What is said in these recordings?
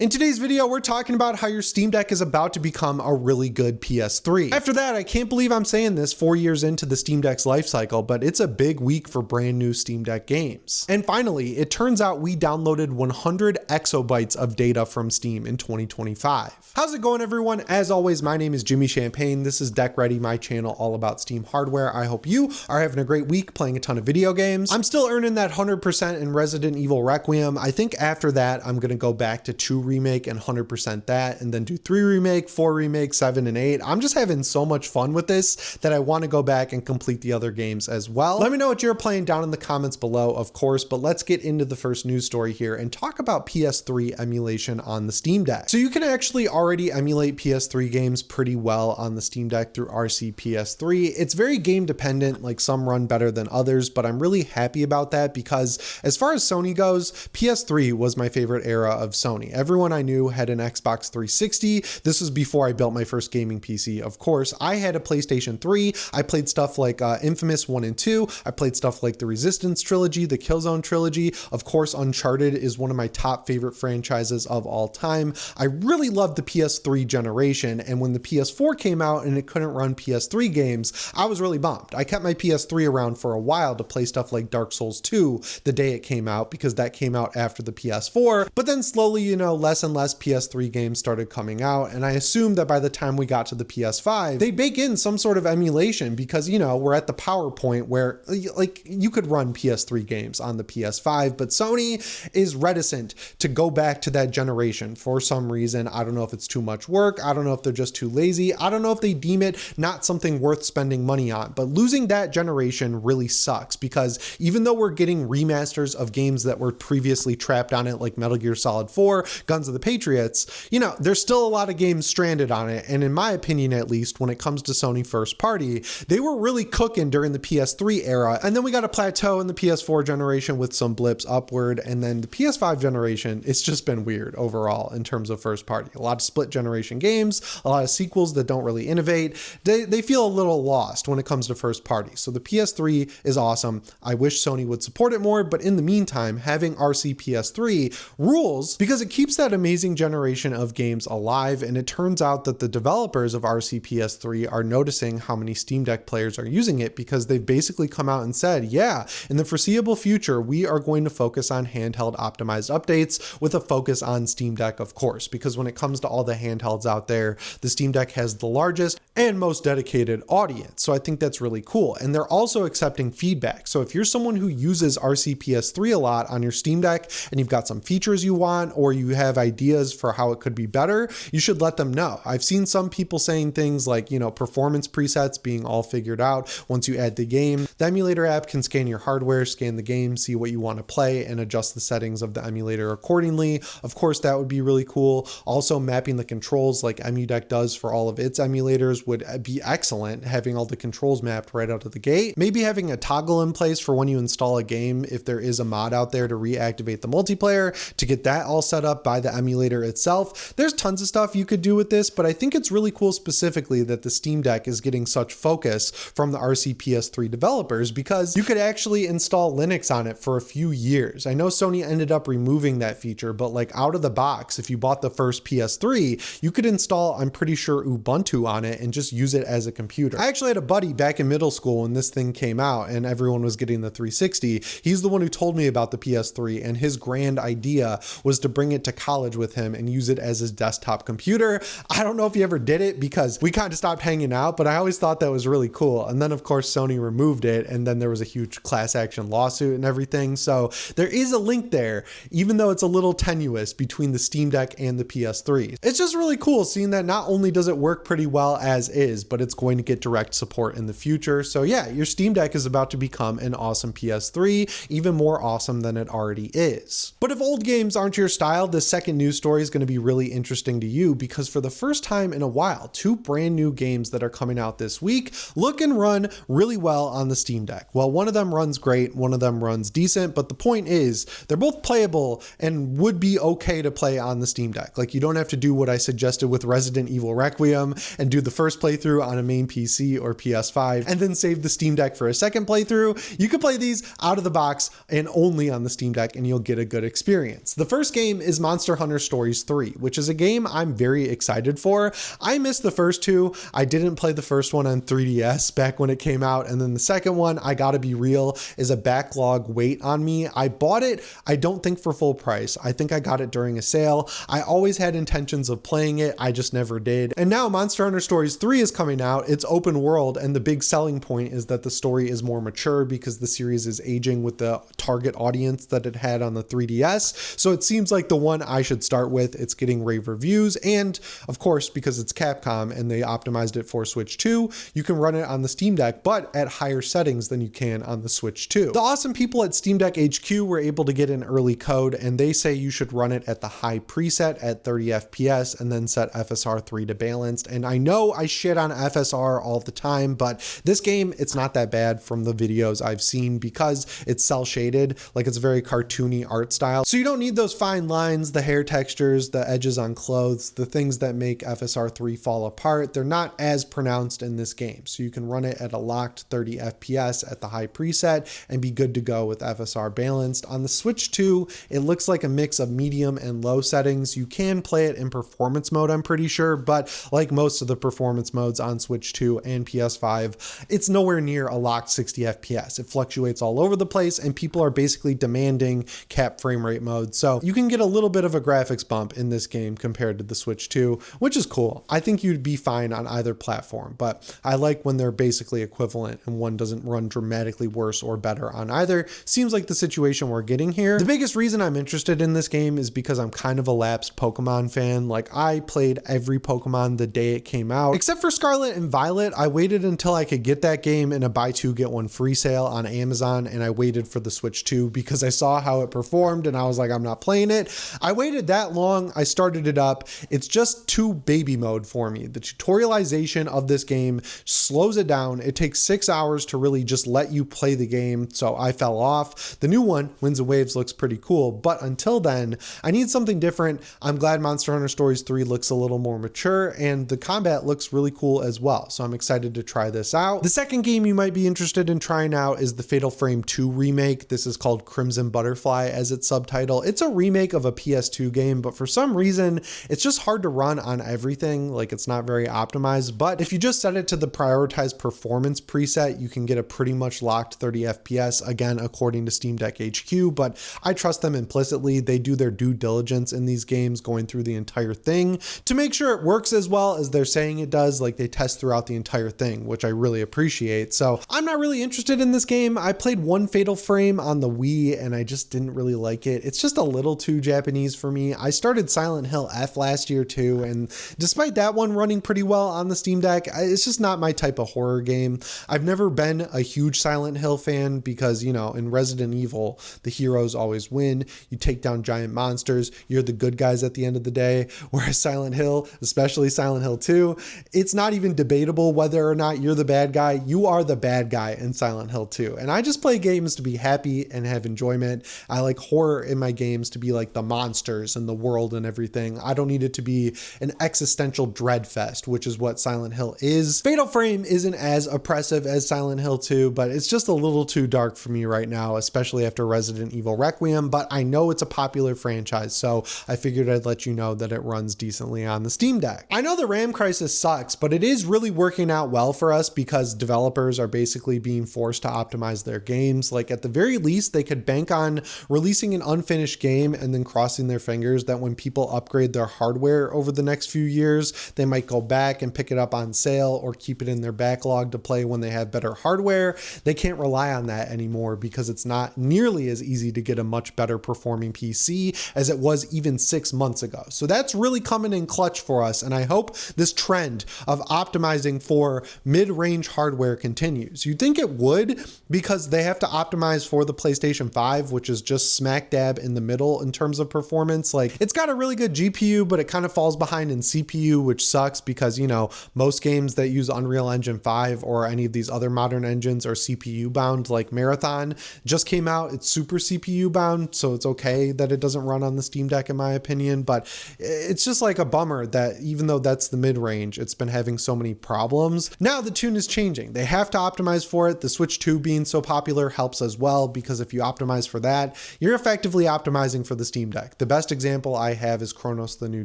In today's video, we're talking about how your Steam Deck is about to become a really good PS3. After that, I can't believe I'm saying this 4 years into the Steam Deck's life cycle, but it's a big week for brand new Steam Deck games. And finally, it turns out we downloaded 100 exabytes of data from Steam in 2025. How's it going, everyone? As always, my name is Jimmy Champagne. This is Deck Ready, my channel all about Steam hardware. I hope you are having a great week playing a ton of video games. I'm still earning that 100% in Resident Evil Requiem. I think after that, I'm gonna go back to 2 remake and 100% that, and then do 3 remake, 4 remake, 7 and 8. I'm just having so much fun with this that I want to go back and complete the other games as well. Let me know what you're playing down in the comments below, of course, but let's get into the first news story here and talk about PS3 emulation on the Steam Deck. So you can actually already emulate PS3 games pretty well on the Steam Deck through RC PS3. It's very game dependent, like some run better than others, but I'm really happy about that because as far as Sony goes, PS3 was my favorite era of Sony. Everyone I knew had an Xbox 360. This was before I built my first gaming PC, of course. I had a PlayStation 3. I played stuff like Infamous 1 and 2. I played stuff like the Resistance trilogy, the Killzone trilogy. Of course, Uncharted is one of my top favorite franchises of all time. I really loved the PS3 generation, and when the PS4 came out and it couldn't run PS3 games, I was really bummed. I kept my PS3 around for a while to play stuff like Dark Souls 2 the day it came out, because that came out after the PS4, but then slowly, less and less PS3 games started coming out, and I assumed that by the time we got to the PS5, they bake in some sort of emulation because, we're at the power point where, like, you could run PS3 games on the PS5, but Sony is reticent to go back to that generation for some reason. I don't know if it's too much work. I don't know if they're just too lazy. I don't know if they deem it not something worth spending money on, but losing that generation really sucks because even though we're getting remasters of games that were previously trapped on it, like Metal Gear Solid 4, Guns of the Patriots, there's still a lot of games stranded on it. And in my opinion, at least when it comes to Sony first party, they were really cooking during the PS3 era. And then we got a plateau in the PS4 generation with some blips upward. And then the PS5 generation, it's just been weird overall in terms of first party. A lot of split generation games, a lot of sequels that don't really innovate. They feel a little lost when it comes to first party. So the PS3 is awesome. I wish Sony would support it more, but in the meantime, having RC PS3 rules because it keeps that amazing generation of games alive. And it turns out that the developers of RC PS3 are noticing how many Steam Deck players are using it because they've basically come out and said, yeah, in the foreseeable future, we are going to focus on handheld optimized updates with a focus on Steam Deck, of course, because when it comes to all the handhelds out there, the Steam Deck has the largest and most dedicated audience. So I think that's really cool. And they're also accepting feedback. So if you're someone who uses RC PS3 a lot on your Steam Deck and you've got some features you want, or you have ideas for how it could be better, you should let them know. I've seen some people saying things like, performance presets being all figured out once you add the game. The emulator app can scan your hardware, scan the game, see what you want to play, and adjust the settings of the emulator accordingly. Of course, that would be really cool. Also, mapping the controls like EmuDeck does for all of its emulators would be excellent, having all the controls mapped right out of the gate. Maybe having a toggle in place for when you install a game, if there is a mod out there to reactivate the multiplayer, to get that all set up by the emulator itself. There's tons of stuff you could do with this, but I think it's really cool specifically that the Steam Deck is getting such focus from the RC PS3 developers because you could actually install Linux on it for a few years. I know Sony ended up removing that feature, but like out of the box, if you bought the first PS3, you could install, I'm pretty sure, Ubuntu on it and just use it as a computer. I actually had a buddy back in middle school when this thing came out and everyone was getting the 360. He's the one who told me about the PS3, and his grand idea was to bring it to college with him and use it as his desktop computer. I don't know if he ever did it because we kind of stopped hanging out, but I always thought that was really cool. And then of course Sony removed it, and then there was a huge class action lawsuit and everything. So there is a link there, even though it's a little tenuous between the Steam Deck and the PS3. It's just really cool seeing that not only does it work pretty well as is, but it's going to get direct support in the future. So yeah, your Steam Deck is about to become an awesome PS3, even more awesome than it already is. But if old games aren't your style, this second news story is going to be really interesting to you because for the first time in a while, 2 brand new games that are coming out this week look and run really well on the Steam Deck. Well, one of them runs great, one of them runs decent, but the point is they're both playable and would be okay to play on the Steam Deck. Like, you don't have to do what I suggested with Resident Evil Requiem and do the first playthrough on a main PC or PS5 and then save the Steam Deck for a second playthrough. You can play these out of the box and only on the Steam Deck and you'll get a good experience. The first game is Monster Monster Hunter Stories 3, which is a game I'm very excited for. I missed the first two. I didn't play the first one on 3DS back when it came out, and then the second one, I gotta be real, is a backlog weight on me. I bought it, I don't think for full price. I think I got it during a sale. I always had intentions of playing it, I just never did. And now Monster Hunter Stories 3 is coming out. It's open world, and the big selling point is that the story is more mature because the series is aging with the target audience that it had on the 3DS. So it seems like the one I should start with. It's getting rave reviews, and of course, because it's Capcom and they optimized it for Switch 2, you can run it on the Steam Deck, but at higher settings than you can on the Switch 2. The awesome people at Steam Deck HQ were able to get an early code, and they say you should run it at the high preset at 30 FPS and then set FSR 3 to balanced. And I know I shit on FSR all the time, but this game, it's not that bad from the videos I've seen because it's cel shaded, like it's a very cartoony art style. So you don't need those fine lines, the hair textures, the edges on clothes, the things that make FSR 3 fall apart. They're not as pronounced in this game. So you can run it at a locked 30 FPS at the high preset and be good to go with FSR balanced. On the Switch 2, it looks like a mix of medium and low settings. You can play it in performance mode, I'm pretty sure, but like most of the performance modes on Switch 2 and PS5, it's nowhere near a locked 60 FPS. It fluctuates all over the place, and people are basically demanding cap frame rate mode. So you can get a little bit of a graphics bump in this game compared to the Switch 2, which is cool. I think you'd be fine on either platform, but I like when they're basically equivalent and one doesn't run dramatically worse or better on either. Seems like the situation we're getting here. The biggest reason I'm interested in this game is because I'm kind of a lapsed Pokemon fan. Like, I played every Pokemon the day it came out, except for Scarlet and Violet. I waited until I could get that game in a buy two get one free sale on Amazon, and I waited for the Switch 2 because I saw how it performed and I was like, I'm not playing it. I waited that long. I started it up. It's just too baby mode for me. The tutorialization of this game slows it down. It takes 6 hours to really just let you play the game, so I fell off. The new one, Winds and Waves, looks pretty cool, but until then, I need something different. I'm glad Monster Hunter Stories 3 looks a little more mature, and the combat looks really cool as well, so I'm excited to try this out. The second game you might be interested in trying out is the Fatal Frame 2 remake. This is called Crimson Butterfly as its subtitle. It's a remake of a PS2 game, but for some reason, it's just hard to run on everything. Like, it's not very optimized, but if you just set it to the prioritized performance preset, you can get a pretty much locked 30 FPS, again, according to Steam Deck HQ, but I trust them implicitly. They do their due diligence in these games, going through the entire thing to make sure it works as well as they're saying it does. Like, they test throughout the entire thing, which I really appreciate. So I'm not really interested in this game. I played one Fatal Frame on the Wii and I just didn't really like it. It's just a little too Japanese for me. I started Silent Hill F last year too, and despite that one running pretty well on the Steam Deck, it's just not my type of horror game. I've never been a huge Silent Hill fan because, you know, in Resident Evil, the heroes always win. You take down giant monsters, you're the good guys at the end of the day. Whereas Silent Hill, especially Silent Hill 2, it's not even debatable whether or not you're the bad guy. You are the bad guy in Silent Hill 2. And I just play games to be happy and have enjoyment. I like horror in my games to be like the monsters and the world and everything. I don't need it to be an existential dread fest, which is what Silent Hill is. Fatal Frame isn't as oppressive as Silent Hill 2, but it's just a little too dark for me right now, especially after Resident Evil Requiem, but I know it's a popular franchise, so I figured I'd let you know that it runs decently on the Steam Deck. I know the RAM crisis sucks, but it is really working out well for us because developers are basically being forced to optimize their games. Like, at the very least, they could bank on releasing an unfinished game and then crossing their fingers that when people upgrade their hardware over the next few years, they might go back and pick it up on sale or keep it in their backlog to play when they have better hardware. They can't rely on that anymore because it's not nearly as easy to get a much better performing PC as it was even 6 months ago. So that's really coming in clutch for us, and I hope this trend of optimizing for mid-range hardware continues. You'd think it would, because they have to optimize for the PlayStation 5, which is just smack dab in the middle in terms of performance. Like, it's got a really good GPU, but it kind of falls behind in CPU, which sucks because, you know, most games that use Unreal Engine 5 or any of these other modern engines are CPU bound. Like Marathon just came out, it's super CPU bound, so it's okay that it doesn't run on the Steam Deck in my opinion, but it's just like a bummer that even though that's the mid-range, it's been having so many problems. Now the tune is changing. They have to optimize for it. The Switch 2 being so popular helps as well, because if you optimize for that, you're effectively optimizing for the Steam Deck. The best example I have is Chronos: The New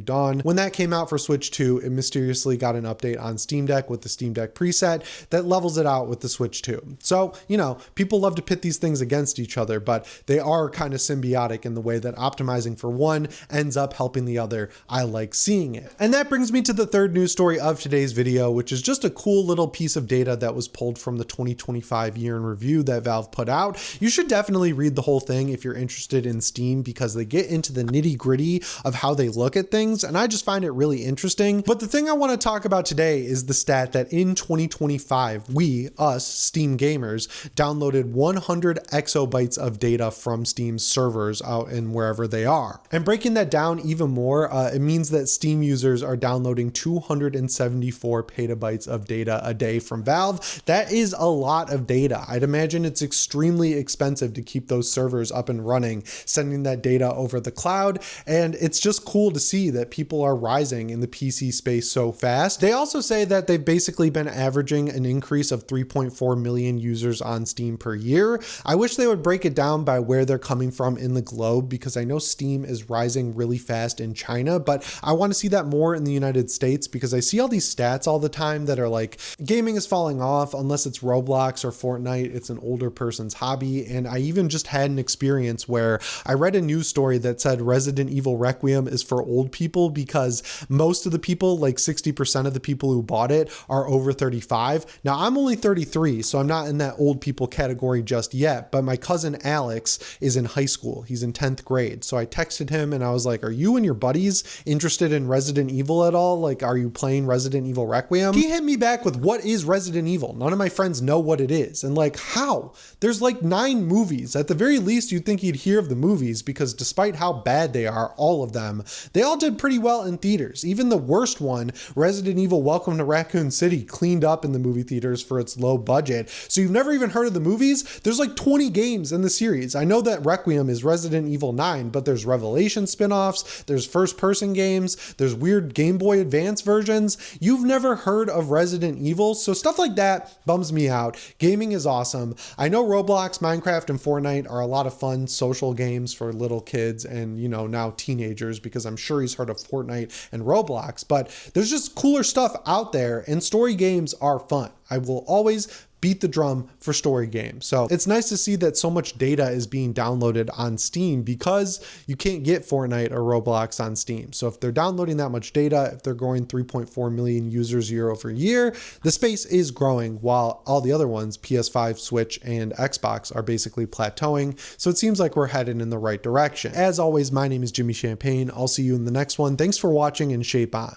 Dawn. When that came out for Switch 2, it mysteriously got an update on Steam Deck with the Steam Deck preset that levels it out with the Switch 2. So, you know, people love to pit these things against each other, but they are kind of symbiotic in the way that optimizing for one ends up helping the other. I like seeing it. And that brings me to the third news story of today's video, which is just a cool little piece of data that was pulled from the 2025 year in review that Valve put out. You should definitely read the whole thing if you're interested in Steam, because they get into the nitty-gritty of how they look at things, and I just find it really interesting. But the thing I want to talk about today is the stat that in 2025, us Steam gamers, downloaded 100 exabytes of data from Steam's servers out in wherever they are. And breaking that down even more, it means that Steam users are downloading 274 petabytes of data a day from Valve. That is a lot of data. I'd imagine it's extremely expensive to keep those servers up and running, sending that data over the cloud. And it's just cool to see that people are rising in the PC space so fast. They also say that they've basically been averaging an increase of 3.4 million users on Steam per year. I wish they would break it down by where they're coming from in the globe, because I know Steam is rising really fast in China, but I want to see that more in the United States, because I see all these stats all the time that are like, gaming is falling off unless it's Roblox or Fortnite. It's an older person's hobby. And I even just had an experience where I read a news story that said Resident Evil Requiem is for old people, because most of the people, like 60% of the people who bought it, are over 35. Now I'm only 33, so I'm not in that old people category just yet, but my cousin Alex is in high school. He's in 10th grade. So I texted him and I was like, are you and your buddies interested in Resident Evil at all? Like, are you playing Resident Evil Requiem? He hit me back with, what is Resident Evil? None of my friends know what it is. And like, how? There's like 9 movies. At the very least, you'd think you'd hear of the movies, because despite how bad they are, all of them, they all did pretty well in theaters. Even the worst one, Resident Evil Welcome to Raccoon City, cleaned up in the movie theaters for its low budget. So you've never even heard of the movies? There's like 20 games in the series. I know that Requiem is Resident Evil 9, but there's Revelation spin-offs, there's first-person games, there's weird Game Boy Advance versions. You've never heard of Resident Evil, so stuff like that bums me out. Gaming is awesome. I know Roblox, Minecraft, and Fortnite are a lot of fun social games for little kids and, you know, now teenagers, because I'm sure he's heard of Fortnite and Roblox, but there's just cooler stuff out there, and story games are fun. I will always beat the drum for story games. So it's nice to see that so much data is being downloaded on Steam, because you can't get Fortnite or Roblox on Steam. So if they're downloading that much data, if they're growing 3.4 million users year over year, the space is growing, while all the other ones, PS5, Switch, and Xbox, are basically plateauing. So it seems like we're headed in the right direction. As always, my name is Jimmy Champagne. I'll see you in the next one. Thanks for watching, and shape on.